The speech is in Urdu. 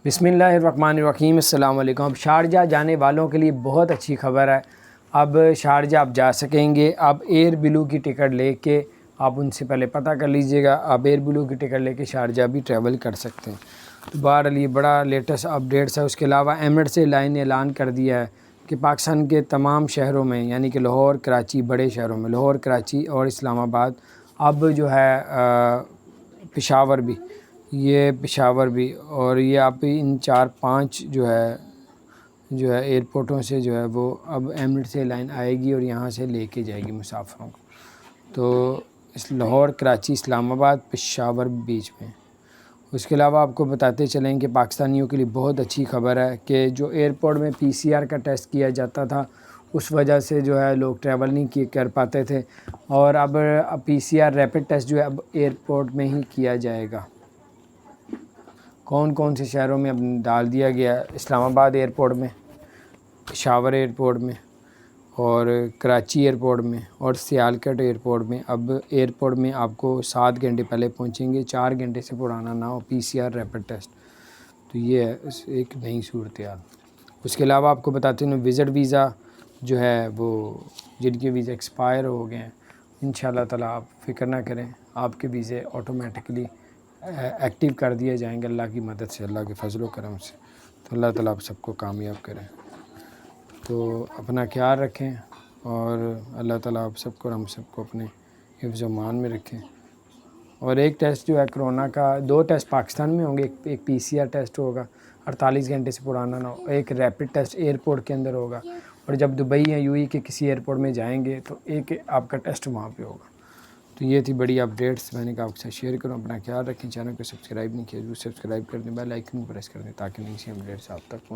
بسم اللہ الرحمن الرحیم۔ السلام علیکم۔ اب شارجہ جانے والوں کے لیے بہت اچھی خبر ہے۔ اب شارجہ آپ جا سکیں گے۔ آپ ایئر بلو کی ٹکٹ لے کے آپ ان سے پہلے پتہ کر لیجئے گا، آپ ایئر بلو کی ٹکٹ لے کے شارجہ بھی ٹریول کر سکتے ہیں۔ تو بہرحال یہ بڑا لیٹسٹ اپڈیٹس ہے۔ اس کے علاوہ ایمریٹس ایئر لائن نے اعلان کر دیا ہے کہ پاکستان کے تمام شہروں میں، یعنی کہ لاہور، کراچی، بڑے شہروں میں لاہور، کراچی اور اسلام آباد، اب جو ہے پشاور بھی اور یہ آپ ان 4-5 جو ہے ایئرپورٹوں سے جو ہے وہ اب ایمریٹس ایئر لائن آئے گی اور یہاں سے لے کے جائے گی مسافروں کو۔ تو اس لاہور، کراچی، اسلام آباد، پشاور بیچ میں۔ اس کے علاوہ آپ کو بتاتے چلیں کہ پاکستانیوں کے لیے بہت اچھی خبر ہے کہ جو ایئرپورٹ میں PCR کا ٹیسٹ کیا جاتا تھا، اس وجہ سے جو ہے لوگ ٹریول نہیں کر پاتے تھے، اور اب PCR ریپڈ ٹیسٹ جو ہے اب ایئرپورٹ میں ہی کیا جائے گا۔ کون سے شہروں میں اب ڈال دیا گیا؟ اسلام آباد ایئرپورٹ میں، پشاور ایئرپورٹ میں اور کراچی ایئرپورٹ میں اور سیالکوٹ ایئرپورٹ میں۔ اب ایئرپورٹ میں آپ کو 7 گھنٹے پہلے پہنچیں گے، 4 گھنٹے سے پرانا نہ ہو PCR ریپڈ ٹیسٹ۔ تو یہ ہے ایک نئی صورتحال۔ اس کے علاوہ آپ کو بتاتے ہیں وزٹ ویزا جو ہے وہ جن کے ویزے ایکسپائر ہو گئے ہیں، انشاءاللہ تعالیٰ آپ فکر نہ کریں، آپ کے ویزے آٹومیٹکلی ایکٹیو کر دیے جائیں گے اللہ کی مدد سے، اللہ کے فضل و کرم سے۔ تو اللہ تعالیٰ آپ سب کو کامیاب کریں۔ تو اپنا خیال رکھیں اور اللہ تعالیٰ آپ سب کو اور ہم سب کو اپنے حفظ و امان میں رکھیں۔ اور ایک ٹیسٹ جو ہے کرونا کا، 2 ٹیسٹ پاکستان میں ہوں گے، ایک PCR ٹیسٹ ہوگا 48 گھنٹے سے پرانا نہ ہو، ایک ریپڈ ٹیسٹ ایئرپورٹ کے اندر ہوگا، اور جب دبئی یا UAE کے کسی ایئرپورٹ میں جائیں گے تو ایک آپ کا ٹیسٹ وہاں پہ ہوگا۔ تو یہ تھی بڑی اپڈیٹس، میں نے کہا آپ کے ساتھ شیئر کروں۔ اپنا خیال رکھیں، چینل کو سبسکرائب نہیں کیا جو سبسکرائب کر دیں، بیل آئیکن پریس کر دیں تاکہ نئی سی اپڈیٹس آپ تک پہنچیں۔